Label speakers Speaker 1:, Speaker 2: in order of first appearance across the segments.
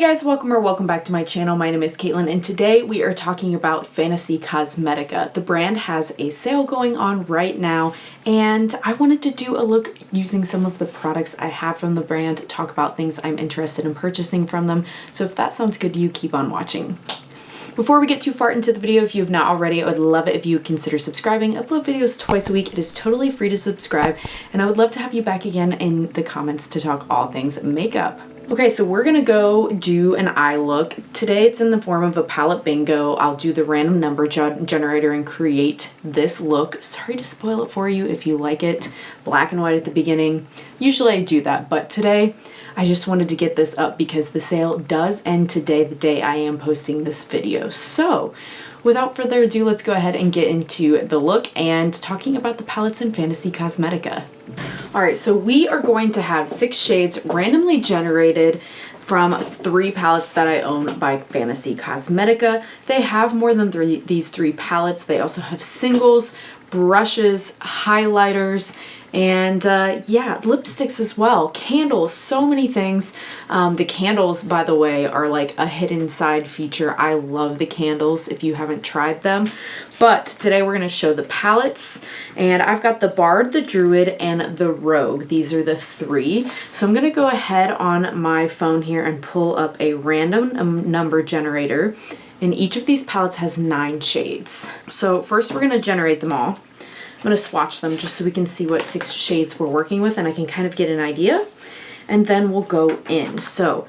Speaker 1: Hey guys, welcome back to my channel. My name is Caitlin and today we are talking about Fantasy Cosmetica. The brand has a sale going on right now and I wanted to do a look using some of the products I have from the brand, talk about things I'm interested in purchasing from them. So if that sounds good to you, keep on watching. Before we get too far into the video, if you have not already, I would love it if you would consider subscribing. I upload videos twice a week. It is totally free to subscribe and I would love to have you back again in the comments to talk all things makeup. Okay, so we're gonna go do an eye look. Today it's in the form of a palette bingo. I'll do the random number generator and create this look. Sorry to spoil it for you if you like it. Black and white at the beginning. Usually I do that, but today I just wanted to get this up because the sale does end today, the day I am posting this video. So without further ado, let's go ahead and get into the look and talking about the palettes in Fantasy Cosmetica. Alright, so we are going to have 6 shades randomly generated from 3 palettes that I own by Fantasy Cosmetica. They have more than these 3 palettes. They also have singles, brushes, highlighters, and yeah, lipsticks as well, candles, so many things. The candles, by the way, are like a hidden side feature. I love the candles if you haven't tried them. But today we're going to show the palettes, and I've got the Bard, the Druid, and the Rogue. These are the 3. So I'm going to go ahead on my phone here and pull up a random number generator. And each of these palettes has 9 shades. So first we're going to generate them all. I'm going to swatch them just so we can see what 6 shades we're working with and I can kind of get an idea. And then we'll go in. So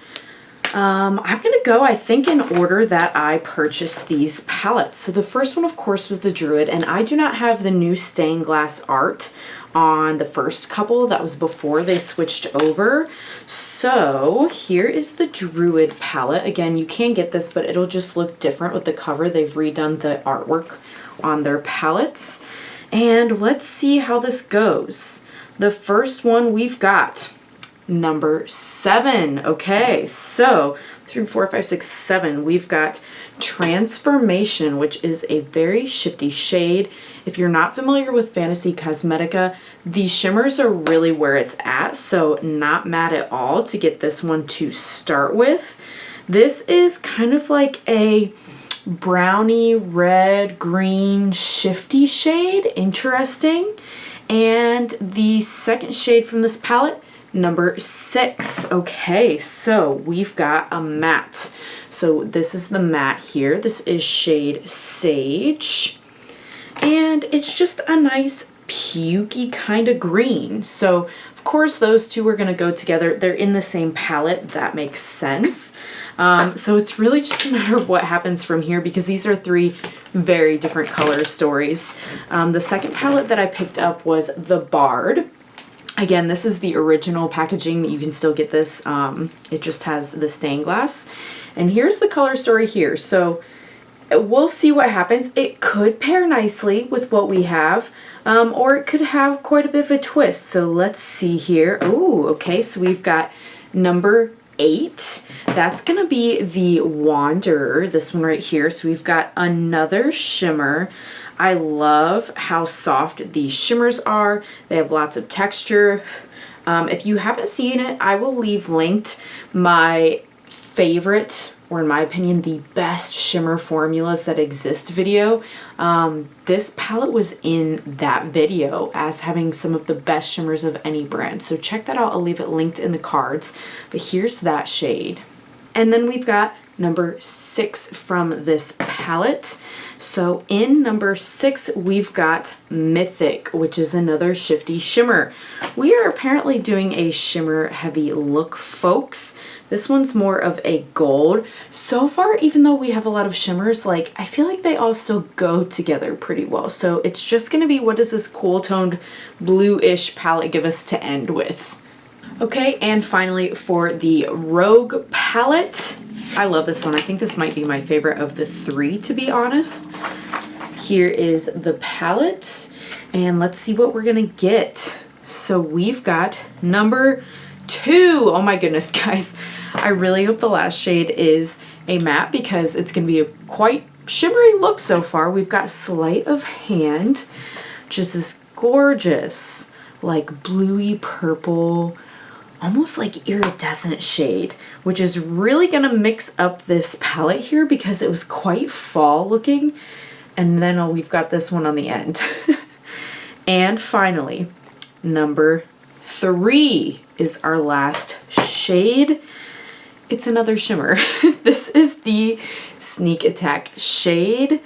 Speaker 1: I'm going to go, I think, in order that I purchased these palettes. So the first one, of course, was the Druid. And I do not have the new stained glass art on the first couple. That was before they switched over. So here is the Druid palette. Again, you can get this, but it'll just look different with the cover. They've redone the artwork on their palettes. And let's see how this goes. The first one we've got number 7. Okay, so 3, 4, 5, 6, 7. We've got Transformation, which is a very shifty shade. If you're not familiar with Fantasy Cosmetica, the shimmers are really where it's at, so not mad at all to get this one to start with. This is kind of like a brownie, red, green, shifty shade. Interesting. And the second shade from this palette, number 6. Okay, so we've got a matte. So this is the matte here. This is shade Sage. And it's just a nice pukey kind of green. So of course those two are going to go together. They're in the same palette. That makes sense. So it's really just a matter of what happens from here because these are 3 very different color stories. The second palette that I picked up was the Bard. Again, this is the original packaging. You can still get this. It just has the stained glass. And here's the color story here. So we'll see what happens. It could pair nicely with what we have, or it could have quite a bit of a twist. So let's see here. Oh, okay, so we've got number 8. That's gonna be the Wanderer, this one right here. So we've got another shimmer. I love how soft these shimmers are. They have lots of texture. If you haven't seen it, I will leave linked my favorite, or in my opinion, the best shimmer formulas that exist video. This palette was in that video as having some of the best shimmers of any brand. So check that out. I'll leave it linked in the cards. But here's that shade. And then we've got number 6 from this palette. So in number 6, we've got Mythic, which is another shifty shimmer. We are apparently doing a shimmer heavy look, folks. This one's more of a gold. So far, even though we have a lot of shimmers, like I feel like they all still go together pretty well. So it's just gonna be, what does this cool toned blue-ish palette give us to end with? Okay, and finally for the Rogue palette, I love this one. I think this might be my favorite of the 3, to be honest. Here is the palette, and let's see what we're gonna get. So we've got number 2. Oh my goodness, guys. I really hope the last shade is a matte because it's gonna be a quite shimmery look so far. We've got Sleight of Hand, which is this gorgeous, like bluey purple, almost like iridescent shade, which is really gonna mix up this palette here because it was quite fall looking. And then we've got this one on the end. And finally, number 3 is our last shade. It's another shimmer. This is the Sneak Attack shade.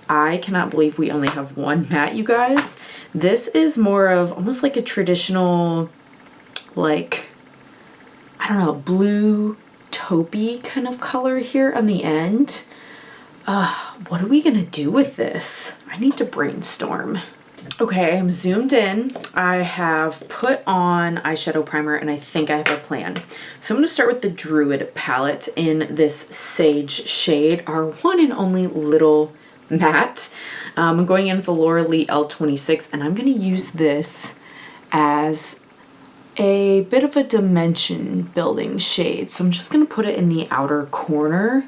Speaker 1: I cannot believe we only have one matte, you guys. This is more of almost like a traditional, like, I don't know, blue taupey kind of color here on the end. What are we gonna do with this? I need to brainstorm. Okay, I'm zoomed in. I have put on eyeshadow primer and I think I have a plan. So I'm gonna start with the Druid palette in this Sage shade, our one and only little matte. I'm going in with the Laura Lee L26 and I'm gonna use this as a bit of a dimension building shade. So I'm just gonna put it in the outer corner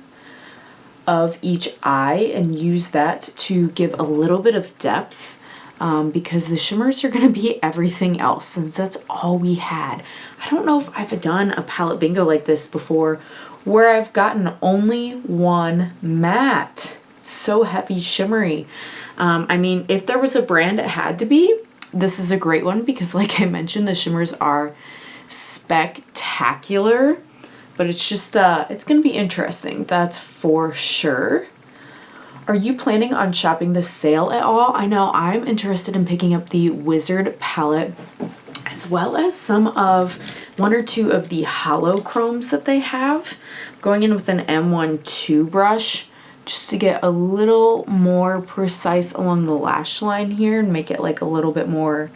Speaker 1: of each eye and use that to give a little bit of depth, because the shimmers are going to be everything else since that's all we had. I don't know if I've done a palette bingo like this before where I've gotten only one matte. It's so heavy shimmery. I mean, if there was a brand it had to be, this is a great one because like I mentioned, the shimmers are spectacular. But it's just, it's going to be interesting, that's for sure. Are you planning on shopping the sale at all? I know I'm interested in picking up the Wizard palette as well as some of one or two of the hollow chromes that they have. Going in with an M12 brush just to get a little more precise along the lash line here and make it like a little bit more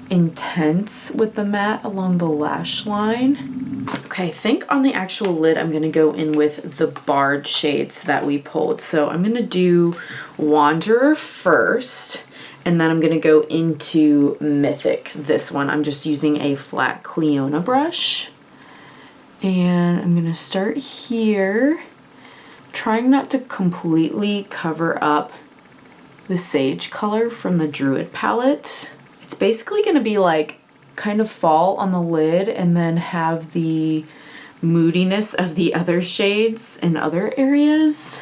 Speaker 1: intense with the matte along the lash line. Okay, I think on the actual lid I'm gonna go in with the barred shades that we pulled. So I'm gonna do Wanderer first, and then I'm gonna go into Mythic. This one, I'm just using a flat Cleona brush. And I'm gonna start here, trying not to completely cover up the sage color from the Druid palette. It's basically going to be like kind of fall on the lid and then have the moodiness of the other shades in other areas.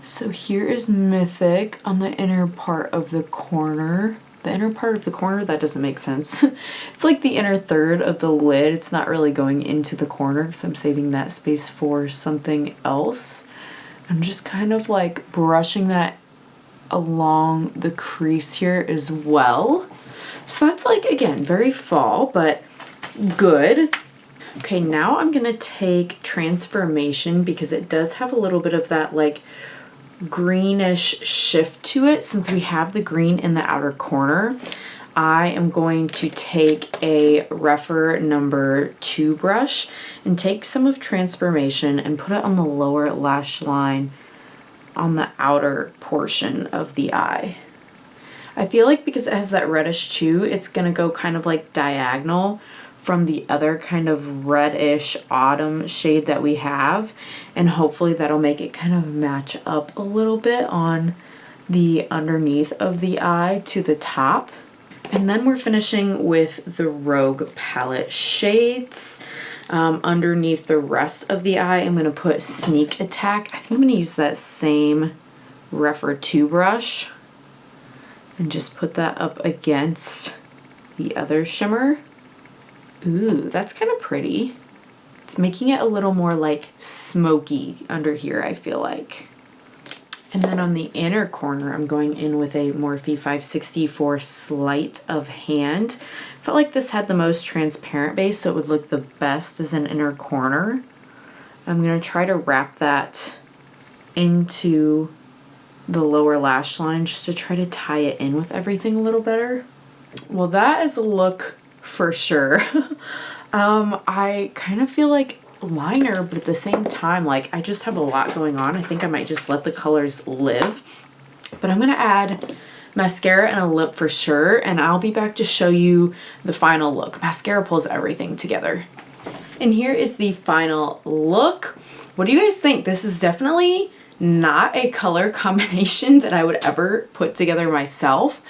Speaker 1: So here is Mythic on the inner part of the corner. The inner part of the corner, that doesn't make sense. It's like the inner third of the lid. It's not really going into the corner because I'm saving that space for something else. I'm just kind of like brushing that along the crease here as well. So that's like, again, very fall, but good. Okay, now I'm gonna take Transformation because it does have a little bit of that like greenish shift to it. Since we have the green in the outer corner, I am going to take a Rephr number 2 brush and take some of Transformation and put it on the lower lash line on the outer portion of the eye. I feel like because it has that reddish too, it's gonna go kind of like diagonal from the other kind of reddish autumn shade that we have, and hopefully that'll make it kind of match up a little bit on the underneath of the eye to the top. And then we're finishing with the Rogue palette shades. Underneath the rest of the eye, I'm going to put Sneak Attack. I think I'm going to use that same Rephr 2 brush and just put that up against the other shimmer. Ooh, that's kind of pretty. It's making it a little more like smoky under here, I feel like. And then on the inner corner, I'm going in with a Morphe 560 for Sleight of Hand. I felt like this had the most transparent base, so it would look the best as an inner corner. I'm going to try to wrap that into the lower lash line just to try to tie it in with everything a little better. Well, that is a look for sure. I kind of feel like liner, but at the same time, like I just have a lot going on. I think I might just let the colors live. But I'm going to add mascara and a lip for sure, and I'll be back to show you the final look. Mascara pulls everything together. And here is the final look. What do you guys think? This is definitely not a color combination that I would ever put together myself,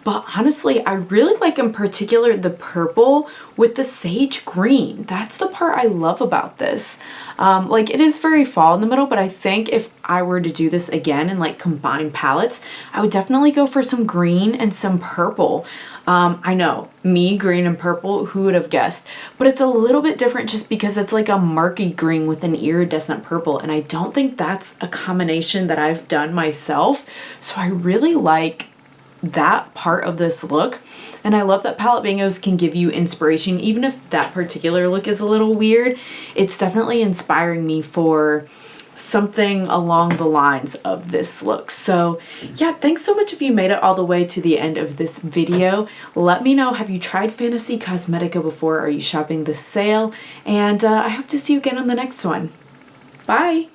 Speaker 1: But honestly, I really like in particular the purple with the sage green. That's the part I love about this. Like it is very fall in the middle, but I think if I were to do this again and like combine palettes, I would definitely go for some green and some purple. I know, me, green and purple, who would have guessed? But it's a little bit different just because it's like a murky green with an iridescent purple, and I don't think that's a combination that I've done myself. So I really like that part of this look, and I love that palette bangos can give you inspiration even if that particular look is a little weird. It's definitely inspiring me for something along the lines of this look. So yeah, thanks so much if you made it all the way to the end of this video. Let me know, have you tried Fantasy Cosmetica before? Are you shopping this sale? And I hope to see you again on the next one. Bye!